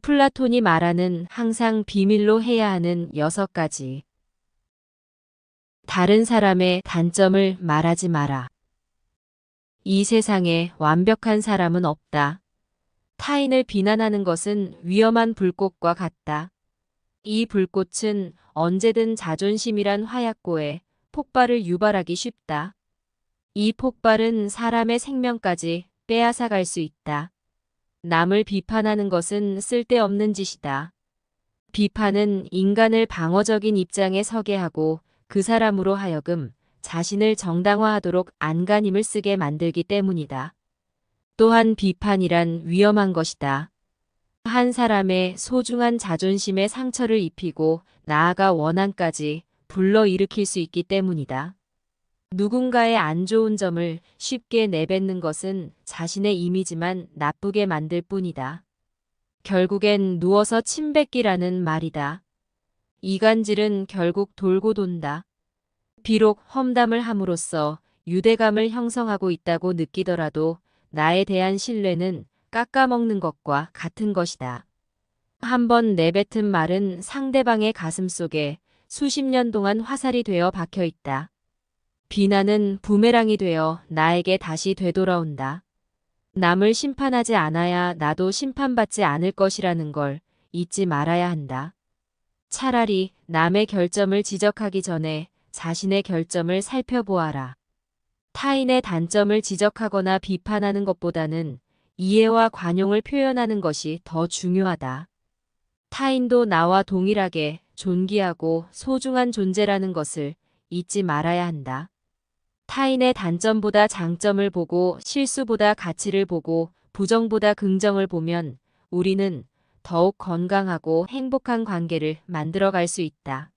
플라톤이 말하는 항상 비밀로 해야 하는 6가지. 다른 사람의 단점을 말하지 마라. 이 세상에 완벽한 사람은 없다. 타인을 비난하는 것은 위험한 불꽃과 같다. 이 불꽃은 언제든 자존심이란 화약고에 폭발을 유발하기 쉽다. 이 폭발은 사람의 생명까지 빼앗아갈 수 있다. 남을 비판하는 것은 쓸데없는 짓이다. 비판은 인간을 방어적인 입장에 서게 하고 그 사람으로 하여금 자신을 정당화하도록 안간힘을 쓰게 만들기 때문이다. 또한 비판이란 위험한 것이다. 한 사람의 소중한 자존심에 상처를 입히고 나아가 원한까지 불러일으킬 수 있기 때문이다. 누군가의 안 좋은 점을 쉽게 내뱉는 것은 자신의 이미지만 나쁘게 만들 뿐이다. 결국엔 누워서 침 뱉기라는 말이다. 이간질은 결국 돌고 돈다. 비록 험담을 함으로써 유대감을 형성하고 있다고 느끼더라도 나에 대한 신뢰는 깎아먹는 것과 같은 것이다. 한번 내뱉은 말은 상대방의 가슴 속에 수십 년 동안 화살이 되어 박혀 있다. 비난은 부메랑이 되어 나에게 다시 되돌아온다. 남을 심판하지 않아야 나도 심판받지 않을 것이라는 걸 잊지 말아야 한다. 차라리 남의 결점을 지적하기 전에 자신의 결점을 살펴보아라. 타인의 단점을 지적하거나 비판하는 것보다는 이해와 관용을 표현하는 것이 더 중요하다. 타인도 나와 동일하게 존귀하고 소중한 존재라는 것을 잊지 말아야 한다. 타인의 단점보다 장점을 보고 실수보다 가치를 보고 부정보다 긍정을 보면 우리는 더욱 건강하고 행복한 관계를 만들어갈 수 있다.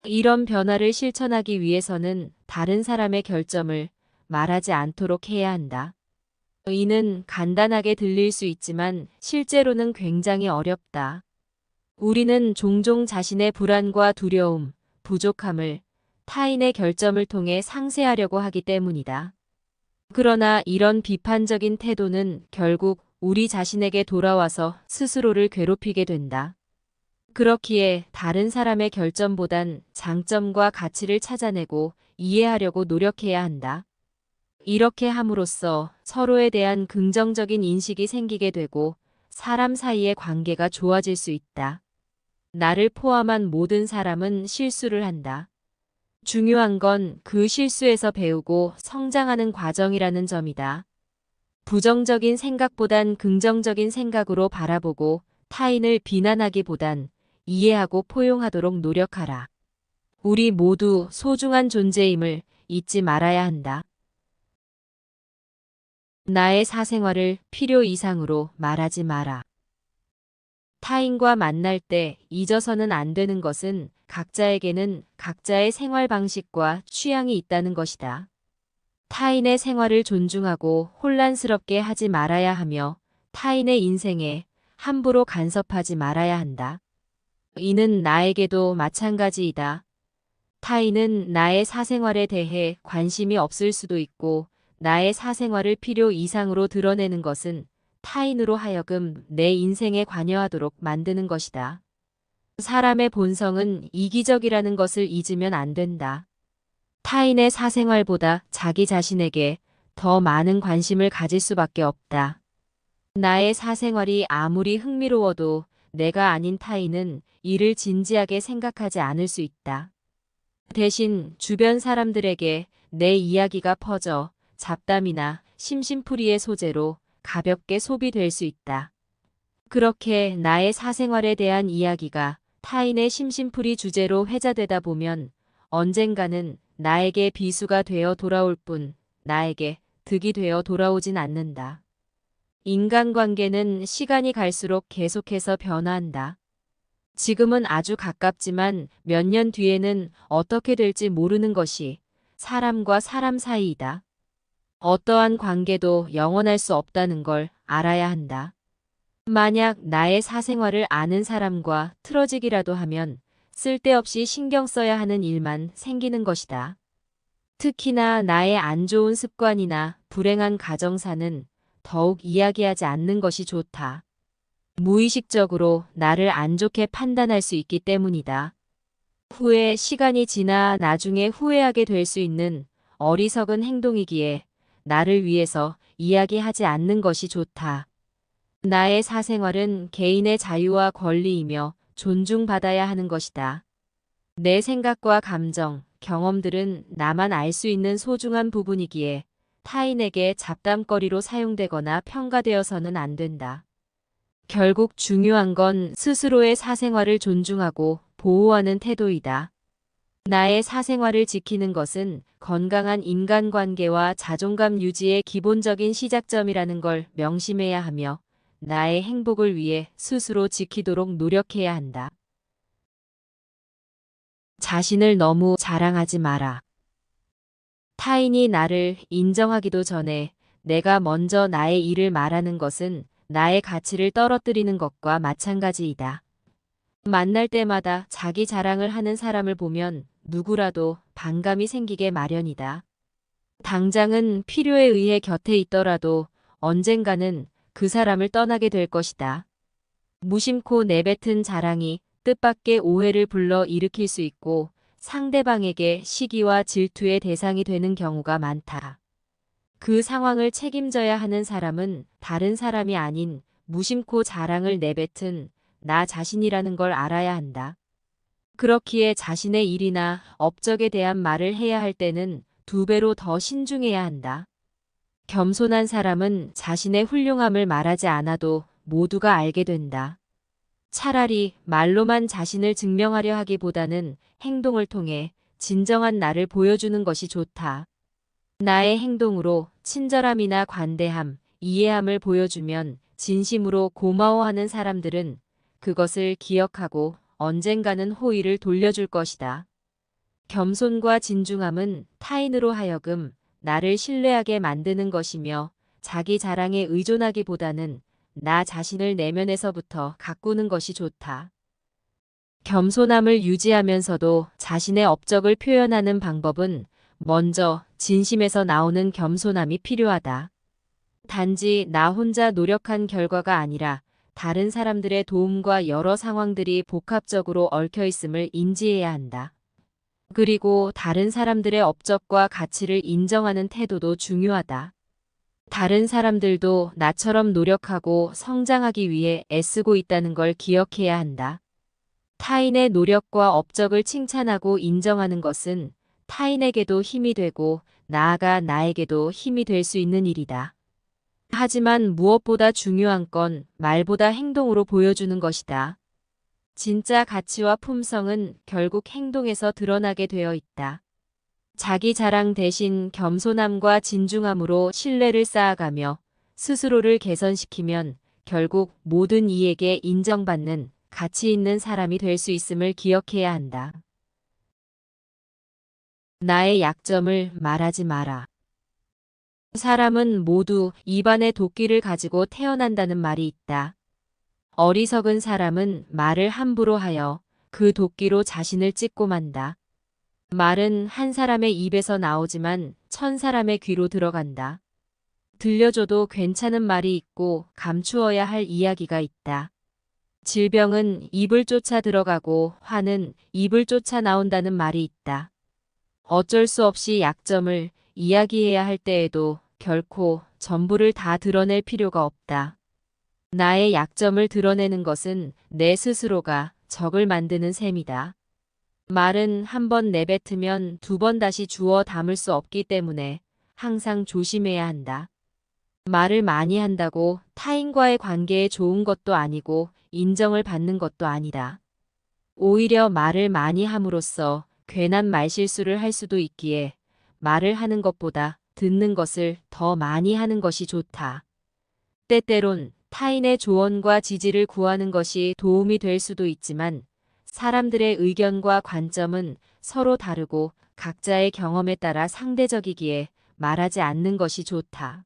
이런 변화를 실천하기 위해서는 다른 사람의 결점을 말하지 않도록 해야 한다. 이는 간단하게 들릴 수 있지만 실제로는 굉장히 어렵다. 우리는 종종 자신의 불안과 두려움, 부족함을 타인의 결점을 통해 상쇄하려고 하기 때문이다. 그러나 이런 비판적인 태도는 결국 우리 자신에게 돌아와서 스스로를 괴롭히게 된다. 그렇기에 다른 사람의 결점보단 장점과 가치를 찾아내고 이해하려고 노력해야 한다. 이렇게 함으로써 서로에 대한 긍정적인 인식이 생기게 되고 사람 사이의 관계가 좋아질 수 있다. 나를 포함한 모든 사람은 실수를 한다. 중요한 건 그 실수에서 배우고 성장하는 과정이라는 점이다. 부정적인 생각보단 긍정적인 생각으로 바라보고 타인을 비난하기보단 이해하고 포용하도록 노력하라. 우리 모두 소중한 존재임을 잊지 말아야 한다. 나의 사생활을 필요 이상으로 말하지 마라. 타인과 만날 때 잊어서는 안 되는 것은 각자에게는 각자의 생활 방식과 취향이 있다는 것이다. 타인의 생활을 존중하고 혼란스럽게 하지 말아야 하며 타인의 인생에 함부로 간섭하지 말아야 한다. 이는 나에게도 마찬가지이다. 타인은 나의 사생활에 대해 관심이 없을 수도 있고 나의 사생활을 필요 이상으로 드러내는 것은 타인으로 하여금 내 인생에 관여하도록 만드는 것이다. 사람의 본성은 이기적이라는 것을 잊으면 안 된다. 타인의 사생활보다 자기 자신에게 더 많은 관심을 가질 수밖에 없다. 나의 사생활이 아무리 흥미로워도 내가 아닌 타인은 이를 진지하게 생각하지 않을 수 있다. 대신 주변 사람들에게 내 이야기가 퍼져 잡담이나 심심풀이의 소재로 가볍게 소비될 수 있다. 그렇게 나의 사생활에 대한 이야기가 타인의 심심풀이 주제로 회자되다 보면 언젠가는 나에게 비수가 되어 돌아올 뿐 나에게 득이 되어 돌아오진 않는다. 인간관계는 시간이 갈수록 계속해서 변화한다. 지금은 아주 가깝지만 몇 년 뒤에는 어떻게 될지 모르는 것이 사람과 사람 사이이다. 어떠한 관계도 영원할 수 없다는 걸 알아야 한다. 만약 나의 사생활을 아는 사람과 틀어지기라도 하면 쓸데없이 신경 써야 하는 일만 생기는 것이다. 특히나 나의 안 좋은 습관이나 불행한 가정사는 더욱 이야기하지 않는 것이 좋다. 무의식적으로 나를 안 좋게 판단할 수 있기 때문이다. 후에 시간이 지나 나중에 후회하게 될 수 있는 어리석은 행동이기에 나를 위해서 이야기하지 않는 것이 좋다. 나의 사생활은 개인의 자유와 권리이며 존중받아야 하는 것이다. 내 생각과 감정, 경험들은 나만 알 수 있는 소중한 부분이기에 타인에게 잡담거리로 사용되거나 평가되어서는 안 된다. 결국 중요한 건 스스로의 사생활을 존중하고 보호하는 태도이다. 나의 사생활을 지키는 것은 건강한 인간관계와 자존감 유지의 기본적인 시작점이라는 걸 명심해야 하며 나의 행복을 위해 스스로 지키도록 노력해야 한다. 자신을 너무 자랑하지 마라. 타인이 나를 인정하기도 전에 내가 먼저 나의 일을 말하는 것은 나의 가치를 떨어뜨리는 것과 마찬가지이다. 만날 때마다 자기 자랑을 하는 사람을 보면 누구라도 반감이 생기게 마련이다. 당장은 필요에 의해 곁에 있더라도 언젠가는 그 사람을 떠나게 될 것이다. 무심코 내뱉은 자랑이 뜻밖의 오해를 불러 일으킬 수 있고 상대방에게 시기와 질투의 대상이 되는 경우가 많다. 그 상황을 책임져야 하는 사람은 다른 사람이 아닌 무심코 자랑을 내뱉은 나 자신이라는 걸 알아야 한다. 그렇기에 자신의 일이나 업적에 대한 말을 해야 할 때는 2배로 더 신중해야 한다. 겸손한 사람은 자신의 훌륭함을 말하지 않아도 모두가 알게 된다. 차라리 말로만 자신을 증명하려 하기보다는 행동을 통해 진정한 나를 보여주는 것이 좋다. 나의 행동으로 친절함이나 관대함, 이해함을 보여주면 진심으로 고마워하는 사람들은 그것을 기억하고 언젠가는 호의를 돌려줄 것이다. 겸손과 진중함은 타인으로 하여금 나를 신뢰하게 만드는 것이며 자기 자랑에 의존하기보다는 나 자신을 내면에서부터 가꾸는 것이 좋다. 겸손함을 유지하면서도 자신의 업적을 표현하는 방법은 먼저 진심에서 나오는 겸손함이 필요하다. 단지 나 혼자 노력한 결과가 아니라 다른 사람들의 도움과 여러 상황들이 복합적으로 얽혀 있음을 인지해야 한다. 그리고 다른 사람들의 업적과 가치를 인정하는 태도도 중요하다. 다른 사람들도 나처럼 노력하고 성장하기 위해 애쓰고 있다는 걸 기억해야 한다. 타인의 노력과 업적을 칭찬하고 인정하는 것은 타인에게도 힘이 되고 나아가 나에게도 힘이 될 수 있는 일이다. 하지만 무엇보다 중요한 건 말보다 행동으로 보여주는 것이다. 진짜 가치와 품성은 결국 행동에서 드러나게 되어 있다. 자기 자랑 대신 겸손함과 진중함으로 신뢰를 쌓아가며 스스로를 개선시키면 결국 모든 이에게 인정받는 가치 있는 사람이 될 수 있음을 기억해야 한다. 나의 약점을 말하지 마라. 사람은 모두 입안에 도끼를 가지고 태어난다는 말이 있다. 어리석은 사람은 말을 함부로 하여 그 도끼로 자신을 찢고 만다. 말은 한 사람의 입에서 나오지만 1000사람의 귀로 들어간다. 들려줘도 괜찮은 말이 있고 감추어야 할 이야기가 있다. 질병은 입을 쫓아 들어가고 화는 입을 쫓아 나온다는 말이 있다. 어쩔 수 없이 약점을 이야기해야 할 때에도 결코 전부를 다 드러낼 필요가 없다. 나의 약점을 드러내는 것은 내 스스로가 적을 만드는 셈이다. 말은 한 번 내뱉으면 2번 다시 주워 담을 수 없기 때문에 항상 조심해야 한다. 말을 많이 한다고 타인과의 관계에 좋은 것도 아니고 인정을 받는 것도 아니다. 오히려 말을 많이 함으로써 괜한 말실수를 할 수도 있기에 말을 하는 것보다 듣는 것을 더 많이 하는 것이 좋다. 때때론 타인의 조언과 지지를 구하는 것이 도움이 될 수도 있지만 사람들의 의견과 관점은 서로 다르고 각자의 경험에 따라 상대적이기에 말하지 않는 것이 좋다.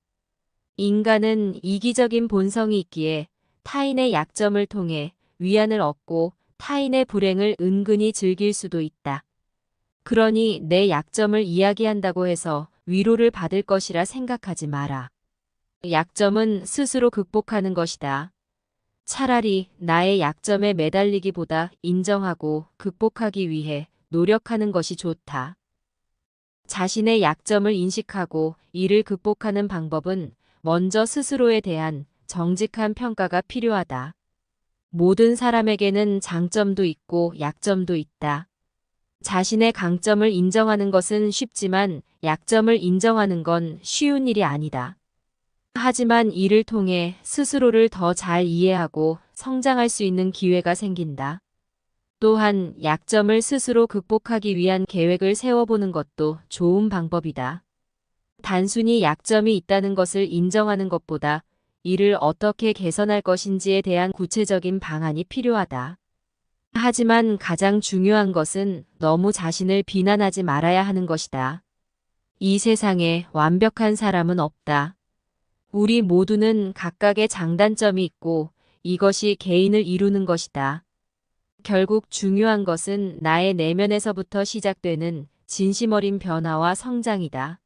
인간은 이기적인 본성이 있기에 타인의 약점을 통해 위안을 얻고 타인의 불행을 은근히 즐길 수도 있다. 그러니 내 약점을 이야기한다고 해서 위로를 받을 것이라 생각하지 마라. 약점은 스스로 극복하는 것이다. 차라리 나의 약점에 매달리기보다 인정하고 극복하기 위해 노력하는 것이 좋다. 자신의 약점을 인식하고 이를 극복하는 방법은 먼저 스스로에 대한 정직한 평가가 필요하다. 모든 사람에게는 장점도 있고 약점도 있다. 자신의 강점을 인정하는 것은 쉽지만 약점을 인정하는 건 쉬운 일이 아니다. 하지만 이를 통해 스스로를 더 잘 이해하고 성장할 수 있는 기회가 생긴다. 또한 약점을 스스로 극복하기 위한 계획을 세워보는 것도 좋은 방법이다. 단순히 약점이 있다는 것을 인정하는 것보다 이를 어떻게 개선할 것인지에 대한 구체적인 방안이 필요하다. 하지만 가장 중요한 것은 너무 자신을 비난하지 말아야 하는 것이다. 이 세상에 완벽한 사람은 없다. 우리 모두는 각각의 장단점이 있고 이것이 개인을 이루는 것이다. 결국 중요한 것은 나의 내면에서부터 시작되는 진심 어린 변화와 성장이다.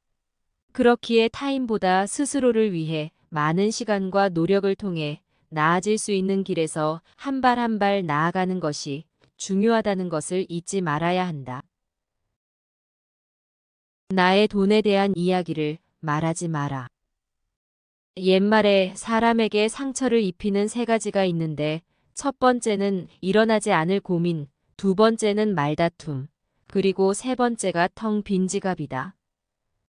그렇기에 타인보다 스스로를 위해 많은 시간과 노력을 통해 나아질 수 있는 길에서 한 발 한 발 나아가는 것이 중요하다는 것을 잊지 말아야 한다. 나의 돈에 대한 이야기를 말하지 마라. 옛말에 사람에게 상처를 입히는 세 가지가 있는데 첫 번째는 일어나지 않을 고민, 두 번째는 말다툼, 그리고 세 번째가 텅 빈 지갑이다.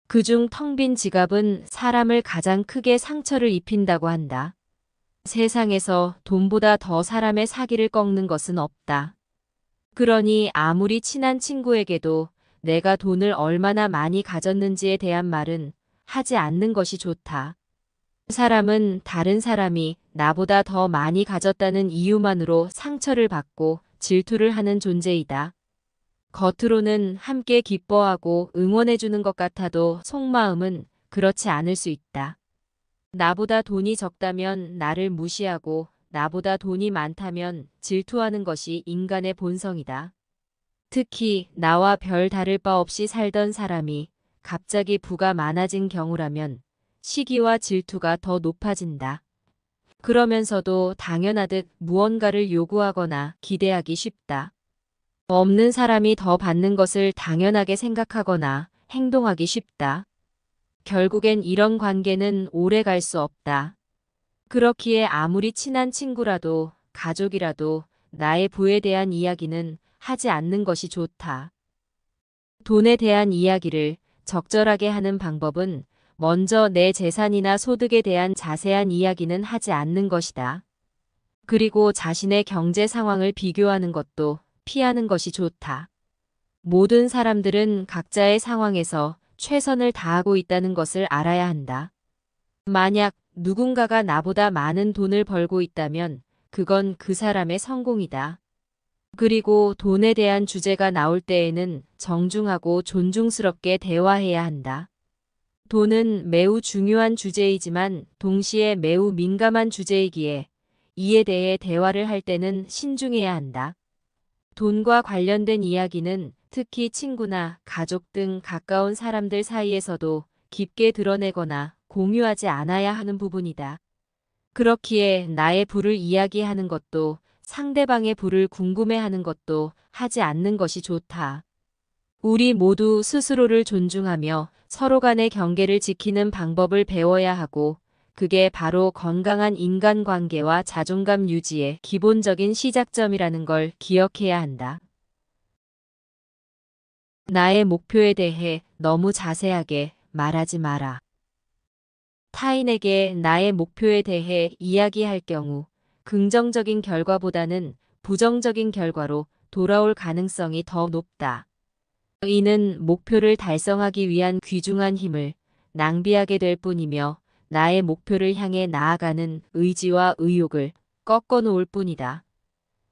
그중 텅 빈 지갑은 사람을 가장 크게 상처를 입힌다고 한다. 세상에서 돈보다 더 사람의 사기를 꺾는 것은 없다. 그러니 아무리 친한 친구에게도 내가 돈을 얼마나 많이 가졌는지에 대한 말은 하지 않는 것이 좋다. 사람은 다른 사람이 나보다 더 많이 가졌다는 이유만으로 상처를 받고 질투를 하는 존재이다. 겉으로는 함께 기뻐하고 응원해주는 것 같아도 속마음은 그렇지 않을 수 있다. 나보다 돈이 적다면 나를 무시하고 나보다 돈이 많다면 질투하는 것이 인간의 본성이다. 특히 나와 별 다를 바 없이 살던 사람이 갑자기 부가 많아진 경우라면 시기와 질투가 더 높아진다. 그러면서도 당연하듯 무언가를 요구하거나 기대하기 쉽다. 없는 사람이 더 받는 것을 당연하게 생각하거나 행동하기 쉽다. 결국엔 이런 관계는 오래 갈 수 없다. 그렇기에 아무리 친한 친구라도 가족이라도 나의 부에 대한 이야기는 하지 않는 것이 좋다. 돈에 대한 이야기를 적절하게 하는 방법은 먼저 내 재산이나 소득에 대한 자세한 이야기는 하지 않는 것이다. 그리고 자신의 경제 상황을 비교하는 것도 피하는 것이 좋다. 모든 사람들은 각자의 상황에서 최선을 다하고 있다는 것을 알아야 한다. 만약 누군가가 나보다 많은 돈을 벌고 있다면 그건 그 사람의 성공이다. 그리고 돈에 대한 주제가 나올 때에는 정중하고 존중스럽게 대화해야 한다. 돈은 매우 중요한 주제이지만 동시에 매우 민감한 주제이기에 이에 대해 대화를 할 때는 신중해야 한다. 돈과 관련된 이야기는 특히 친구나 가족 등 가까운 사람들 사이에서도 깊게 드러내거나 공유하지 않아야 하는 부분이다. 그렇기에 나의 부를 이야기하는 것도 상대방의 부를 궁금해하는 것도 하지 않는 것이 좋다. 우리 모두 스스로를 존중하며 서로 간의 경계를 지키는 방법을 배워야 하고 그게 바로 건강한 인간관계와 자존감 유지의 기본적인 시작점이라는 걸 기억해야 한다. 나의 목표에 대해 너무 자세하게 말하지 마라. 타인에게 나의 목표에 대해 이야기할 경우 긍정적인 결과보다는 부정적인 결과로 돌아올 가능성이 더 높다. 이는 목표를 달성하기 위한 귀중한 힘을 낭비하게 될 뿐이며 나의 목표를 향해 나아가는 의지와 의욕을 꺾어 놓을 뿐이다.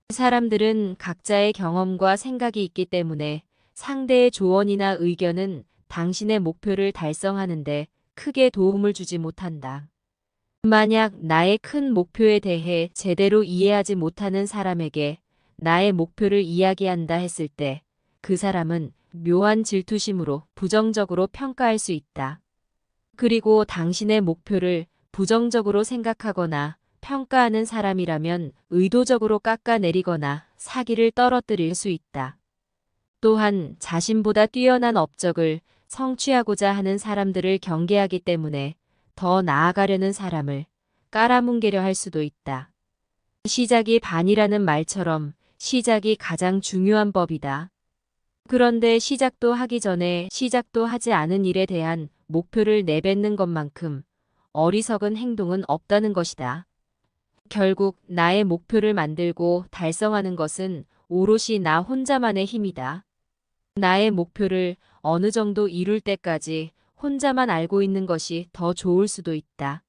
사람들은 각자의 경험과 생각이 있기 때문에 상대의 조언이나 의견은 당신의 목표를 달성하는데 크게 도움을 주지 못한다. 만약 나의 큰 목표에 대해 제대로 이해하지 못하는 사람에게 나의 목표를 이야기한다 했을 때 그 사람은 묘한 질투심으로 부정적으로 평가할 수 있다. 그리고 당신의 목표를 부정적으로 생각하거나 평가하는 사람이라면 의도적으로 깎아내리거나 사기를 떨어뜨릴 수 있다. 또한 자신보다 뛰어난 업적을 성취하고자 하는 사람들을 경계하기 때문에 더 나아가려는 사람을 깔아뭉개려 할 수도 있다. 시작이 반이라는 말처럼 시작이 가장 중요한 법이다. 그런데 시작도 하기 전에 시작도 하지 않은 일에 대한 목표를 내뱉는 것만큼 어리석은 행동은 없다는 것이다. 결국 나의 목표를 만들고 달성하는 것은 오롯이 나 혼자만의 힘이다. 나의 목표를 어느 정도 이룰 때까지 혼자만 알고 있는 것이 더 좋을 수도 있다.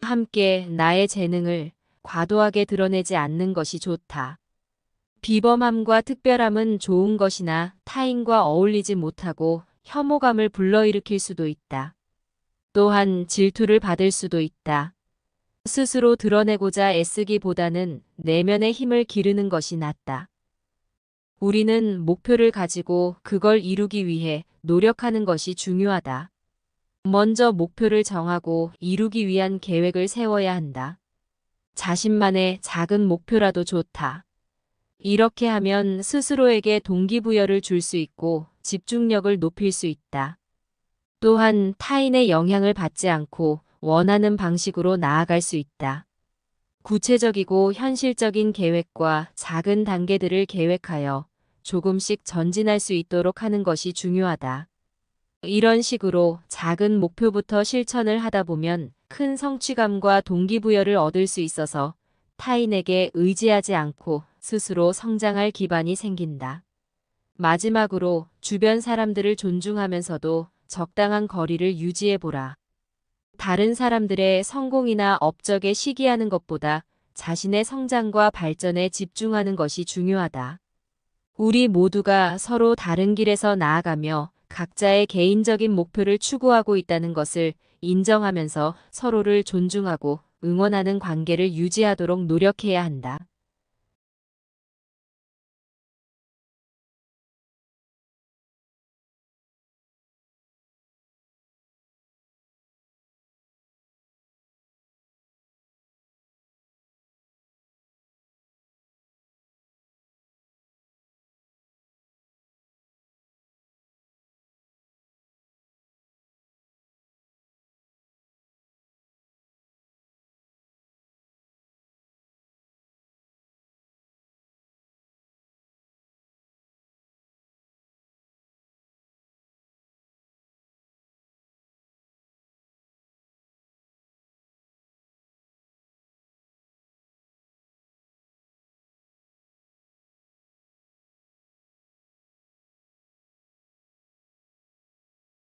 함께 나의 재능을 과도하게 드러내지 않는 것이 좋다. 비범함과 특별함은 좋은 것이나 타인과 어울리지 못하고 혐오감을 불러일으킬 수도 있다. 또한 질투를 받을 수도 있다. 스스로 드러내고자 애쓰기보다는 내면의 힘을 기르는 것이 낫다. 우리는 목표를 가지고 그걸 이루기 위해 노력하는 것이 중요하다. 먼저 목표를 정하고 이루기 위한 계획을 세워야 한다. 자신만의 작은 목표라도 좋다. 이렇게 하면 스스로에게 동기부여를 줄 수 있고 집중력을 높일 수 있다. 또한 타인의 영향을 받지 않고 원하는 방식으로 나아갈 수 있다. 구체적이고 현실적인 계획과 작은 단계들을 계획하여 조금씩 전진할 수 있도록 하는 것이 중요하다. 이런 식으로 작은 목표부터 실천을 하다 보면 큰 성취감과 동기부여를 얻을 수 있어서 타인에게 의지하지 않고 스스로 성장할 기반이 생긴다. 마지막으로 주변 사람들을 존중하면서도 적당한 거리를 유지해보라. 다른 사람들의 성공이나 업적에 시기하는 것보다 자신의 성장과 발전에 집중하는 것이 중요하다. 우리 모두가 서로 다른 길에서 나아가며 각자의 개인적인 목표를 추구하고 있다는 것을 인정하면서 서로를 존중하고 응원하는 관계를 유지하도록 노력해야 한다.